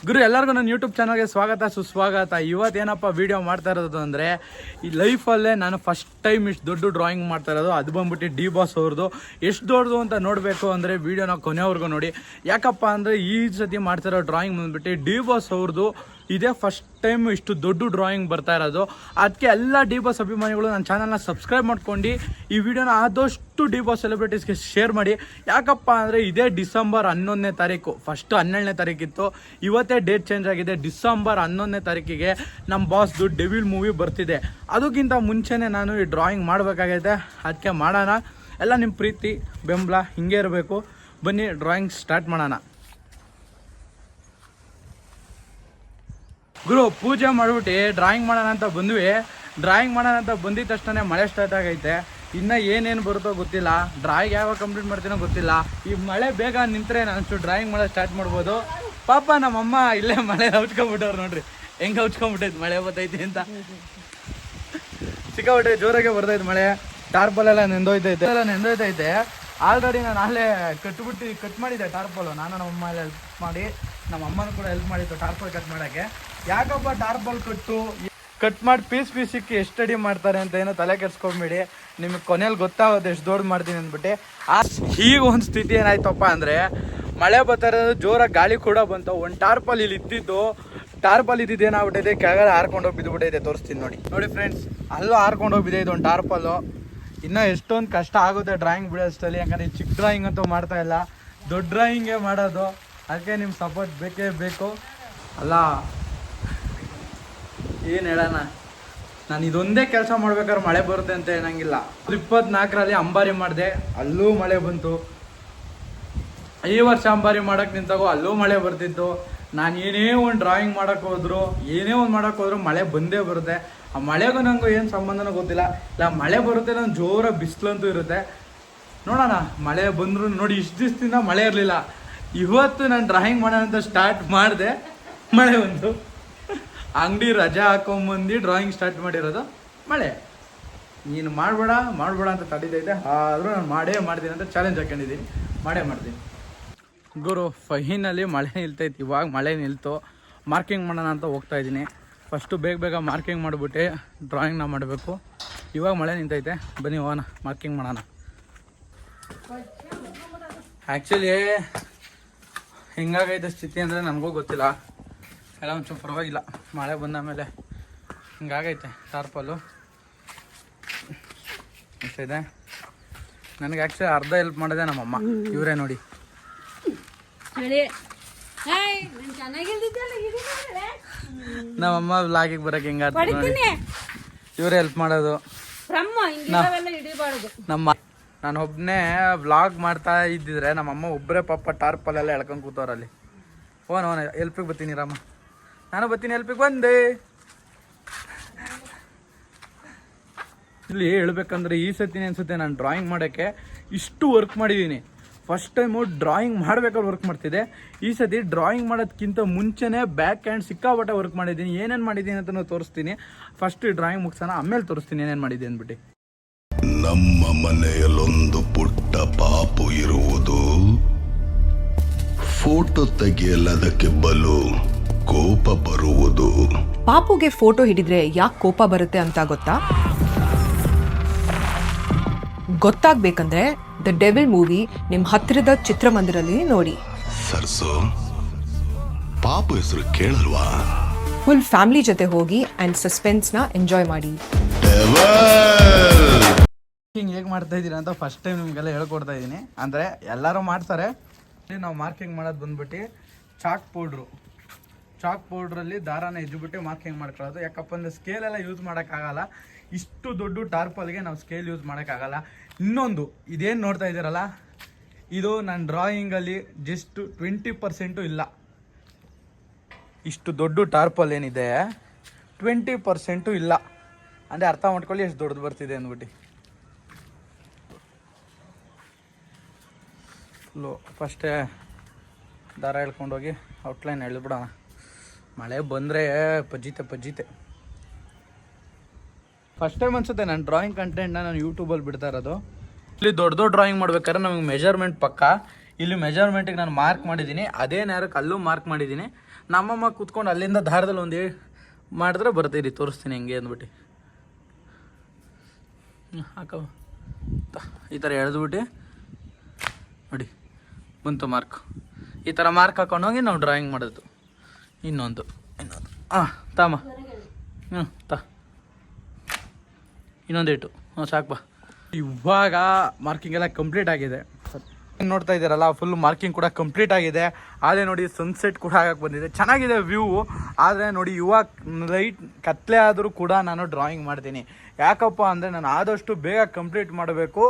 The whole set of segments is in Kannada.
ಗುರು ಎಲ್ಲರಿಗೂ ನನ್ನ ಯೂಟ್ಯೂಬ್ ಚಾನಲ್ಗೆ ಸ್ವಾಗತ ಸುಸ್ವಾಗತ. ಇವತ್ತೇನಪ್ಪ ವೀಡಿಯೋ ಮಾಡ್ತಾ ಇರೋದು ಅಂದರೆ, ಈ ಲೈಫಲ್ಲೇ ನಾನು ಫಸ್ಟ್ ಟೈಮ್ ಇಷ್ಟು ದೊಡ್ಡ ಡ್ರಾಯಿಂಗ್ ಮಾಡ್ತಾ ಇರೋದು. ಅದು ಬಂದ್ಬಿಟ್ಟು ಡಿ ಬಾಸ್ ಅವ್ರದ್ದು. ಎಷ್ಟು ದೊಡ್ಡದು ಅಂತ ನೋಡಬೇಕು ಅಂದರೆ ವೀಡಿಯೋನ ಕೊನೆವರೆಗೂ ನೋಡಿ. ಯಾಕಪ್ಪ ಅಂದರೆ ಈ ಸತಿ ಮಾಡ್ತಿರೋ ಡ್ರಾಯಿಂಗ್ ಬಂದ್ಬಿಟ್ಟು ಡಿ ಬಾಸ್ ಅವ್ರದ್ದು. ಇದೇ ಫಸ್ಟ್ ಟೈಮ್ ಇಷ್ಟು ದೊಡ್ಡ ಡ್ರಾಯಿಂಗ್ ಬರ್ತಾ ಇರೋದು. ಅದಕ್ಕೆ ಎಲ್ಲ ಡಿ ಬಾಸ್ ಅಭಿಮಾನಿಗಳು ನನ್ನ ಚಾನಲ್ನ ಸಬ್ಸ್ಕ್ರೈಬ್ ಮಾಡ್ಕೊಂಡು ಈ ವಿಡಿಯೋನ ಆದಷ್ಟು ಡಿ ಬಾಸ್ ಸೆಲೆಬ್ರಿಟೀಸ್ಗೆ ಶೇರ್ ಮಾಡಿ. ಯಾಕಪ್ಪ ಅಂದರೆ ಇದೇ ಡಿಸೆಂಬರ್ 11ನೇ ತಾರೀಕು, ಫಸ್ಟ್ 12ನೇ ತಾರೀಕಿತ್ತು, ಇವತ್ತೇ ಡೇಟ್ ಚೇಂಜ್ ಆಗಿದೆ. ಡಿಸೆಂಬರ್ 11ನೇ ತಾರೀಕಿಗೆ ನಮ್ಮ ಬಾಸ್ದು ಡೆವಿಲ್ ಮೂವಿ ಬರ್ತಿದೆ. ಅದಕ್ಕಿಂತ ಮುಂಚೆನೇ ನಾನು ಈ ಡ್ರಾಯಿಂಗ್ ಮಾಡಬೇಕಾಗೈತೆ. ಅದಕ್ಕೆ ಮಾಡೋಣ. ಎಲ್ಲ ನಿಮ್ಮ ಪ್ರೀತಿ ಬೆಂಬಲ ಹಿಂಗೆ ಇರಬೇಕು. ಬನ್ನಿ ಡ್ರಾಯಿಂಗ್ ಸ್ಟಾರ್ಟ್ ಮಾಡೋಣ. ಗುರು ಪೂಜೆ ಮಾಡಿಬಿಟ್ಟು ಡ್ರಾಯಿಂಗ್ ಮಾಡೋಣ ಅಂತ ಬಂದ್ವಿ. ಡ್ರಾಯಿಂಗ್ ಮಾಡೋಣ ಅಂತ ಬಂದಿದ ತಕ್ಷಣ ಮಳೆ ಸ್ಟಾರ್ಟ್ ಆಗೈತೆ. ಇನ್ನು ಏನೇನು ಬರುತ್ತೋ ಗೊತ್ತಿಲ್ಲ. ಡ್ರಾಯಿಂಗ್ ಯಾವಾಗ ಕಂಪ್ಲೀಟ್ ಮಾಡ್ತೀನೋ ಗೊತ್ತಿಲ್ಲ. ಈ ಮಳೆ ಬೇಗ ನಿಂತರೆ ನಾನು ಡ್ರಾಯಿಂಗ್ ಮಾಡೋದು ಸ್ಟಾರ್ಟ್ ಮಾಡ್ಬೋದು. ಪಾಪ ನಮ್ಮಮ್ಮ ಇಲ್ಲೇ ಮಳೆ ಹಚ್ಕೊಂಡ್ಬಿಟ್ಟವ್ರು ನೋಡ್ರಿ, ಹೆಂಗೆ ಹಚ್ಕೊಂಡ್ಬಿಟ್ಟೈತೆ ಮಳೆ ಬರ್ತೈತಿ ಅಂತ. ಸಿಕ್ಕಾಬಿಟ್ಟೆ ಜೋರಾಗೆ ಬರ್ತೈತೆ ಮಳೆ. ಟಾರ್ಪಲೆಲ್ಲ ನೆಂದೋಯ್ತೈತೆ. ಆಲ್ರೆಡಿ ನಾನು ಅಲ್ಲೇ ಕಟ್ ಮಾಡಿದ್ದೆ ಟಾರ್ಪಲು. ನಾನು ನಮ್ಮಮ್ಮ ಎಲ್ಲ ಹೆಲ್ಪ್ ಮಾಡಿ, ನಮ್ಮ ಅಮ್ಮನೂ ಕೂಡ ಹೆಲ್ಪ್ ಮಾಡಿತ್ತು ಟಾರ್ಪಲ್ ಕಟ್ ಮಾಡೋಕ್ಕೆ. ಯಾಕಪ್ಪ ಟಾರ್ಪಲ್ ಕಟ್ ಮಾಡಿ ಪೀಸಿಕ್ಕೆ ಎಷ್ಟು ಅಡಿ ಮಾಡ್ತಾರೆ ಅಂತ ಏನೋ ತಲೆ ಕೆಡ್ಸ್ಕೊಂಬೇಡಿ. ನಿಮಗೆ ಕೊನೆಯಲ್ಲಿ ಗೊತ್ತಾಗುತ್ತೆ ಎಷ್ಟು ದೊಡ್ಡ ಮಾಡ್ತೀನಿ ಅಂದ್ಬಿಟ್ಟು. ಈಗ ಒಂದು ಸ್ಥಿತಿ ಏನಾಯ್ತಪ್ಪ ಅಂದರೆ, ಮಳೆ ಬರ್ತಾ ಇರೋದು, ಜೋರಾಗಿ ಗಾಳಿ ಕೂಡ ಬಂತು. ಒಂದು ಟಾರ್ಪಲ್ ಇಲ್ಲಿ ಇದ್ದಿದ್ದು, ಟಾರ್ಪಲ್ ಇದ್ದಿದ್ದು ಏನಾಗ್ಬಿಟ್ಟೈತೆ, ಕೆಳಗಡೆ ಹಾರ್ಕೊಂಡೋಗಿ ಬಿದ್ದುಬಿಟ್ಟೈತೆ. ತೋರಿಸ್ತೀನಿ ನೋಡಿ ಫ್ರೆಂಡ್ಸ್, ಅಲ್ಲೂ ಹಾರ್ಕೊಂಡೋಗಿ ಬಿದ್ದೈತೆ ಒಂದು ಟಾರ್ಪಲ್ಲು. ಇನ್ನೂ ಎಷ್ಟೊಂದು ಕಷ್ಟ ಆಗುತ್ತೆ ಡ್ರಾಯಿಂಗ್ ಬಿಡೋಷ್ಟಲ್ಲಿ. ಯಾಕಂದರೆ ಈ ಚಿಕ್ಕ ಡ್ರಾಯಿಂಗ್ ಅಂತೂ ಮಾಡ್ತಾ ಇಲ್ಲ, ದೊಡ್ಡ ಡ್ರಾಯಿಂಗೇ ಮಾಡೋದು. ಅದಕ್ಕೆ ನಿಮ್ಮ ಸಪೋರ್ಟ್ ಬೇಕೇ ಬೇಕು ಅಲ್ಲ. ಏನು ಹೇಳೋಣ, ನಾನು ಇದೊಂದೇ ಕೆಲಸ ಮಾಡ್ಬೇಕಾದ್ರೆ ಮಳೆ ಬರುತ್ತೆ ಅಂತ ಏನಂಗಿಲ್ಲ. 24ರಲ್ಲಿ ಅಂಬಾರಿ ಮಾಡಿದೆ, ಅಲ್ಲೂ ಮಳೆ ಬಂತು. ಈ ವರ್ಷ ಅಂಬಾರಿ ಮಾಡೋಕ್ಕೆ ನಿಂತಾಗೋ ಅಲ್ಲೂ ಮಳೆ ಬರ್ತಿತ್ತು. ನಾನು ಏನೇ ಒಂದು ಡ್ರಾಯಿಂಗ್ ಮಾಡೋಕ್ಕೆ ಹೋದ್ರು ಮಳೆ ಬಂದೇ ಬರುತ್ತೆ. ಆ ಮಳೆಗೂ ನನಗೂ ಏನು ಸಂಬಂಧನೂ ಗೊತ್ತಿಲ್ಲ. ಇಲ್ಲ ಮಳೆ ಬರುತ್ತೆ, ನಾನು ಜೋರ ಬಿಸಿಲಂತೂ ಇರುತ್ತೆ. ನೋಡೋಣ, ಮಳೆ ಬಂದರೂ ನೋಡಿ. ಇಷ್ಟು ದಿವಸದಿಂದ ಮಳೆ ಇರಲಿಲ್ಲ. ಇವತ್ತು ನಾನು ಡ್ರಾಯಿಂಗ್ ಮಾಡೋಣ ಅಂತ ಸ್ಟಾರ್ಟ್ ಮಾಡಿದೆ, ಮಳೆ ಬಂತು. ಅಂಗಡಿ ರಜಾ ಹಾಕೊಂಬಂದು ಡ್ರಾಯಿಂಗ್ ಸ್ಟಾರ್ಟ್ ಮಾಡಿರೋದು, ಮಳೆ. ನೀನು ಮಾಡಬೇಡ ಅಂತ ತಡೀತೈತೆ. ಆದರೂ ನಾನು ಮಾಡ್ತೀನಿ ಅಂತ ಚಾಲೆಂಜ್ ಹಾಕೊಂಡಿದ್ದೀನಿ, ಮಾಡ್ತೀನಿ. ಗುರು ಫೈನಲ್ಲಿ ಮಳೆ ನಿಲ್ತೈತಿ. ಇವಾಗ ಮಳೆ ನಿಲ್ತು. ಮಾರ್ಕಿಂಗ್ ಮಾಡೋಣ ಅಂತ ಹೋಗ್ತಾಯಿದ್ದೀನಿ. ಫಸ್ಟು ಬೇಗ ಮಾರ್ಕಿಂಗ್ ಮಾಡಿಬಿಟ್ಟು ಡ್ರಾಯಿಂಗ್ನ ಮಾಡಬೇಕು. ಇವಾಗ ಮಳೆ ನಿಂತೈತೆ, ಬನ್ನಿ ಹೋಗೋಣ ಮಾರ್ಕಿಂಗ್ ಮಾಡೋಣ. ಆ್ಯಕ್ಚುಲಿ ಹಿಂಗಾಗೈತೆ ಸ್ಥಿತಿ ಅಂದರೆ ನನಗೂ ಗೊತ್ತಿಲ್ಲ. ಎಲ್ಲ ಒಂಚೂರು ಪರವಾಗಿಲ್ಲ, ಮಳೆ ಬಂದ ಮೇಲೆ ಹಿಂಗಾಗೈತೆ. ಟಾರ್ಪಲ್ಲು ಇದೆ. ನನಗೆ ಆ್ಯಕ್ಚುಲಿ ಅರ್ಧ ಹೆಲ್ಪ್ ಮಾಡಿದೆ ನಮ್ಮಮ್ಮ. ಇವರೇ ನೋಡಿ, ನಮ್ಮಮ್ಮ ವ್ಲಾಗಿಗೆ ಬರೋಕೆ ಹಿಂಗಾಗ್ತದೆ ನೋಡಿ. ಇವರೇ ಹೆಲ್ಪ್ ಮಾಡೋದು. ನಾನು ಒಬ್ಬನೇ ವ್ಲಾಗ್ ಮಾಡ್ತಾ ಇದ್ದಿದ್ರೆ ನಮ್ಮಮ್ಮ ಒಬ್ಬರೇ ಪಾಪ ಟಾರ್ಪಲ್ಲೆಲ್ಲ ಎಳ್ಕೊಂಡು ಕೂತವ್ರಲ್ಲಿ. ಓನ್ ಹೆಲ್ಪಿಗೆ ಬರ್ತೀನಿ ರಾಮ, ನಾನು ಬರ್ತೀನಿ ಹೆಲ್ಪಿಗೆ ಬಂದೆ. ಇಲ್ಲಿ ಹೇಳ್ಬೇಕಂದ್ರೆ ಈ ಸತಿನೇ ಅನ್ಸುತ್ತೆ ನಾನು ಡ್ರಾಯಿಂಗ್ ಮಾಡೋಕ್ಕೆ ಇಷ್ಟು ವರ್ಕ್ ಮಾಡಿದ್ದೀನಿ. ಫಸ್ಟ್ ಟೈಮು ಡ್ರಾಯಿಂಗ್ ಮಾಡ್ಬೇಕಾದ್ರೆ ವರ್ಕ್ ಮಾಡ್ತಿದ್ದೆ. ಈ ಸತಿ ಡ್ರಾಯಿಂಗ್ ಮಾಡೋದಕ್ಕಿಂತ ಮುಂಚೆನೇ ಬ್ಯಾಕ್ ಹ್ಯಾಂಡ್ ಸಿಕ್ಕಾಪಟ್ಟೆ ವರ್ಕ್ ಮಾಡಿದ್ದೀನಿ. ಏನೇನು ಮಾಡಿದ್ದೀನಿ ಅಂತ ತೋರಿಸ್ತೀನಿ. ಫಸ್ಟ್ ಡ್ರಾಯಿಂಗ್ ಮುಗಿಸೋಣ, ಆಮೇಲೆ ತೋರಿಸ್ತೀನಿ ಏನೇನು ಮಾಡಿದ್ದೀನಿ ಅಂದ್ಬಿಟ್ಟು. ನಮ್ಮ ಮನೆಯಲ್ಲೊಂದು ಪುಟ್ಟ ಪಾಪು ಇರುವುದು. ಫೋಟೋ ತೆಗೆಯಲದಕ್ಕೆ ಬಲು ಕೋಪ ಬರುವುದು. ಪಾಪುಗೆ ಫೋಟೋ ಹಿಡಿದ್ರೆ ಯಾಕೆ ಕೋಪ ಬರುತ್ತೆ ಅಂತ ಗೊತ್ತಾಗ್ಬೇಕಂದ್ರೆ ದ ಡೆವಿಲ್ ಮೂವಿ ನಿಮ್ಮ ಹತ್ತಿರದ ಚಿತ್ರಮಂದಿರಲ್ಲಿ ನೋಡಿ. ಸರ್ಸೋ, ಪಾಪು ಹೆಸರು ಕೇಳಲ್ವಾ? ಫುಲ್ ಫ್ಯಾಮಿಲಿ ಜೊತೆ ಹೋಗಿ ಅಂಡ್ ಸಸ್ಪೆನ್ಸ್ ನ ಎಂಜಾಯ್ ಮಾಡಿ. ಹೇಗೆ ಮಾಡ್ತಾ ಇದ್ದೀರಾ ಅಂತ ಫಸ್ಟ್ ಟೈಮ್ ನಿಮಗೆಲ್ಲ ಹೇಳ್ಕೊಡ್ತಾ ಇದ್ದೀನಿ. ಅಂದರೆ ಎಲ್ಲರೂ ಮಾಡ್ತಾರೆ. ನಾವು ಮಾರ್ಕಿಂಗ್ ಮಾಡೋದು ಬಂದ್ಬಿಟ್ಟು ಚಾಕ್ ಪೌಡ್ರಲ್ಲಿ ದಾರಾನ ಎಜ್ಜಿಬಿಟ್ಟು ಮಾರ್ಕಿಂಗ್ ಮಾಡ್ಕೊಳ್ಳೋದು. ಯಾಕಪ್ಪ ಅಂದರೆ ಸ್ಕೇಲೆಲ್ಲ ಯೂಸ್ ಮಾಡೋಕ್ಕಾಗಲ್ಲ. ಇಷ್ಟು ದೊಡ್ಡ ಟಾರ್ಪಲ್ಗೆ ನಾವು ಸ್ಕೇಲ್ ಯೂಸ್ ಮಾಡೋಕ್ಕಾಗಲ್ಲ. ಇನ್ನೊಂದು, ಇದೇನು ನೋಡ್ತಾ ಇದ್ದೀರಲ್ಲ, ಇದು ನನ್ನ ಡ್ರಾಯಿಂಗಲ್ಲಿ ಜಸ್ಟ್ 20% ಇಲ್ಲ. ಇಷ್ಟು ದೊಡ್ಡ ಟಾರ್ಪಲ್ ಏನಿದೆ 20% ಇಲ್ಲ. ಅಂದರೆ ಅರ್ಥ ಮಾಡ್ಕೊಳ್ಳಿ ಎಷ್ಟು ದೊಡ್ಡದು ಬರ್ತಿದೆ ಅಂದ್ಬಿಟ್ಟು. ಫಸ್ಟೇ ದಾರ ಹೇಳ್ಕೊಂಡೋಗಿ ಔಟ್ಲೈನ್ ಎಳೆದ್ಬಿಡೋಣ. ಮಳೆ ಬಂದರೆ ಪಜ್ಜಿತೆ. ಫಸ್ಟ್ ಟೈಮ್ ಅನ್ಸುತ್ತೆ ನಾನು ಡ್ರಾಯಿಂಗ್ ಕಂಟೆಂಟ್ನ ನಾನು ಯೂಟ್ಯೂಬಲ್ಲಿ ಬಿಡ್ತಾ ಇರೋದು. ಇಲ್ಲಿ ದೊಡ್ಡ ಡ್ರಾಯಿಂಗ್ ಮಾಡ್ಬೇಕಾದ್ರೆ ನಮಗೆ ಮೆಜರ್ಮೆಂಟ್ ಪಕ್ಕ. ಇಲ್ಲಿ ಮೆಜರ್ಮೆಂಟಿಗೆ ನಾನು ಮಾರ್ಕ್ ಮಾಡಿದ್ದೀನಿ. ಅದೇ ನೇರಕ್ಕೆ ಅಲ್ಲೂ ಮಾರ್ಕ್ ಮಾಡಿದ್ದೀನಿ. ನಮ್ಮಮ್ಮ ಕೂತ್ಕೊಂಡು ಅಲ್ಲಿಂದ ದಾರದಲ್ಲಿ ಒಂದು ಮಾಡಿದ್ರೆ ಬರ್ತೀರಿ ತೋರಿಸ್ತೀನಿ ಹೆಂಗೆ ಅಂದ್ಬಿಟ್ಟು ಹಾಕವ ಈ ಥರ ಎಳೆದ್ಬಿಟ್ಟು ನೋಡಿ ಬಂತು ಮಾರ್ಕ್. ಈ ಥರ ಮಾರ್ಕ್ ಹಾಕೊಂಡೋಗಿ ನಾವು ಡ್ರಾಯಿಂಗ್ ಮಾಡೋದು. ಇನ್ನೊಂದು ತಾಮ ಇನ್ನೊಂದು ಇಟ್ಟು ಸಾಕು ಬಾ. ಇವಾಗ ಮಾರ್ಕಿಂಗ್ ಎಲ್ಲ ಕಂಪ್ಲೀಟ್ ಆಗಿದೆ. ನೋಡ್ತಾ ಇದ್ದೀರಲ್ಲ ಫುಲ್ ಮಾರ್ಕಿಂಗ್ ಕೂಡ ಕಂಪ್ಲೀಟ್ ಆಗಿದೆ. ಆದರೆ ನೋಡಿ ಸನ್ಸೆಟ್ ಕೂಡ ಆಗಕ್ಕೆ ಬಂದಿದೆ, ಚೆನ್ನಾಗಿದೆ ವ್ಯೂ. ಆದರೆ ನೋಡಿ ಇವಾಗ ಲೈಟ್ ಕತ್ಲೆ ಆದರೂ ಕೂಡ ನಾನು ಡ್ರಾಯಿಂಗ್ ಮಾಡ್ತೀನಿ. ಯಾಕಪ್ಪ ಅಂದರೆ ನಾನು ಆದಷ್ಟು ಬೇಗ ಕಂಪ್ಲೀಟ್ ಮಾಡಬೇಕು.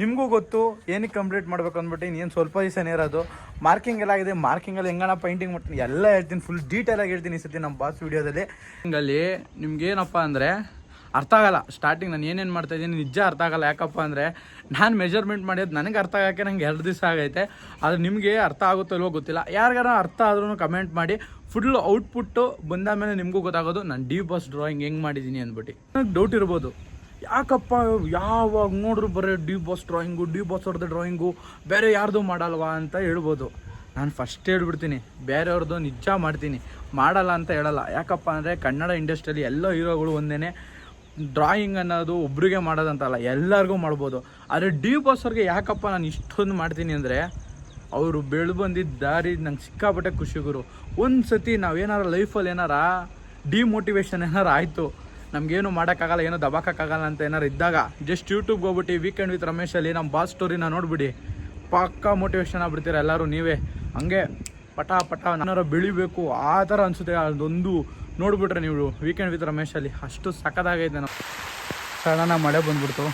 ನಿಮಗೂ ಗೊತ್ತು ಏನಕ್ಕೆ ಕಂಪ್ಲೀಟ್ ಮಾಡಬೇಕು ಅಂದ್ಬಿಟ್ಟು. ಇನ್ನೇನು ಸ್ವಲ್ಪ ದಿವಸ ಇರೋದು. ಮಾರ್ಕಿಂಗ್ ಎಲ್ಲ ಆಗಿದೆ. ಮಾರ್ಕಿಂಗಲ್ಲಿ ಹೆಂಗಣ ಪೈಂಟಿಂಗ್ ಮಾಡ್ತೀನಿ ಎಲ್ಲ ಹೇಳ್ತೀನಿ, ಫುಲ್ ಡೀಟೇಲಾಗಿ ಹೇಳ್ತೀನಿ ಈ ಸತಿ ನಮ್ಮ ಬಾಸ್ ವೀಡಿಯೋದಲ್ಲಿ. ಹಿಂಗಲ್ಲಿ ನಿಮ್ಗೇನಪ್ಪ ಅಂದರೆ ಅರ್ಥ ಆಗಲ್ಲ. ಸ್ಟಾರ್ಟಿಂಗ್ ನಾನು ಏನೇನು ಮಾಡ್ತಾಯಿದ್ದೀನಿ ನಿಜ ಅರ್ಥ ಆಗಲ್ಲ. ಯಾಕಪ್ಪ ಅಂದರೆ ನಾನು ಮೆಜರ್ಮೆಂಟ್ ಮಾಡಿದ್ದು ನನಗೆ ಅರ್ಥ ಆಗೋಕ್ಕೆ ನಂಗೆ 2 ದಿವಸ ಆಗೈತೆ. ಆದರೆ ನಿಮಗೆ ಅರ್ಥ ಆಗುತ್ತೋ ಇಲ್ವೋ ಗೊತ್ತಿಲ್ಲ. ಯಾರಿಗಾರ ಅರ್ಥ ಆದ್ರೂ ಕಮೆಂಟ್ ಮಾಡಿ. ಫುಲ್ ಔಟ್ಪುಟ್ಟು ಬಂದ ಮೇಲೆ ನಿಮಗೂ ಗೊತ್ತಾಗೋದು ನಾನು ಡಿ ಬಾಸ್ ಡ್ರಾಯಿಂಗ್ ಹೆಂಗೆ ಮಾಡಿದ್ದೀನಿ ಅಂದ್ಬಿಟ್ಟು. ನನಗೆ ಡೌಟ್ ಇರ್ಬೋದು, ಯಾಕಪ್ಪ ಯಾವಾಗ ನೋಡ್ರು ಬರೀ D boss drawing, D boss ಅವ್ರದ್ದು ಡ್ರಾಯಿಂಗು, ಬೇರೆ ಯಾರ್ದು ಮಾಡಲ್ವಾ ಅಂತ ಹೇಳ್ಬೋದು. ನಾನು ಫಸ್ಟ್ ಹೇಳ್ಬಿಡ್ತೀನಿ, ಬೇರೆಯವ್ರದ್ದು ನಿಜ ಮಾಡ್ತೀನಿ, ಮಾಡಲ್ಲ ಅಂತ ಹೇಳಲ್ಲ. ಯಾಕಪ್ಪ ಅಂದರೆ ಕನ್ನಡ ಇಂಡಸ್ಟ್ರಿಯಲ್ಲಿ ಎಲ್ಲ ಹೀರೋಗಳು ಒಂದೇ. ಡ್ರಾಯಿಂಗ್ ಅನ್ನೋದು ಒಬ್ರಿಗೆ ಮಾಡೋದಂತಲ್ಲ, ಎಲ್ಲರಿಗೂ ಮಾಡ್ಬೋದು. ಆದರೆ ಡಿ ಬಾಸ್ ಅವ್ರಿಗೆ ಯಾಕಪ್ಪ ನಾನು ಇಷ್ಟೊಂದು ಮಾಡ್ತೀನಿ ಅಂದರೆ ಅವರು ಬೆಳೆದು ಬಂದಿದ್ದ ದಾರಿ ನಂಗೆ ಸಿಕ್ಕಾಪಟ್ಟೆ ಖುಷಿ ಗುರು. ಒಂದು ಸತಿ ನಾವೇನಾರು ಲೈಫಲ್ಲಿ ಏನಾರ ಡಿಮೋಟಿವೇಶನ್ ಏನಾರು ಆಯಿತು, ನಮಗೇನು ಮಾಡೋಕ್ಕಾಗಲ್ಲ, ಏನೋ ದಬಾಕೋಕ್ಕಾಗಲ್ಲ ಅಂತ ಏನಾರು ಇದ್ದಾಗ ಜಸ್ಟ್ ಯೂಟ್ಯೂಬ್ಗೆ ಹೋಗ್ಬಿಟ್ಟು ವೀಕೆಂಡ್ ವಿತ್ ರಮೇಶಲ್ಲಿ ನಮ್ಮ ಬಾಸ್ ಸ್ಟೋರಿನ ನೋಡಿಬಿಡಿ, ಪಕ್ಕಾ ಮೋಟಿವೇಶನ್ ಆಗ್ಬಿಡ್ತೀರ ಎಲ್ಲರೂ ನೀವೇ. ಹಂಗೆ ಪಟ ಏನಾರು ಬೆಳಿಬೇಕು ಆ ಥರ ಅನಿಸುತ್ತೆ. ಅದೊಂದು ನೋಡಿಬಿಟ್ರೆ ನೀವು ವೀಕೆಂಡ್ ವಿತ್ ರಮೇಶಲ್ಲಿ ಅಷ್ಟು ಸಖತ್ತಾಗೈತೆ. ನಾವು ಸಡನ್ನಾಗಿ ಮಳೆ ಬಂದ್ಬಿಡ್ತು.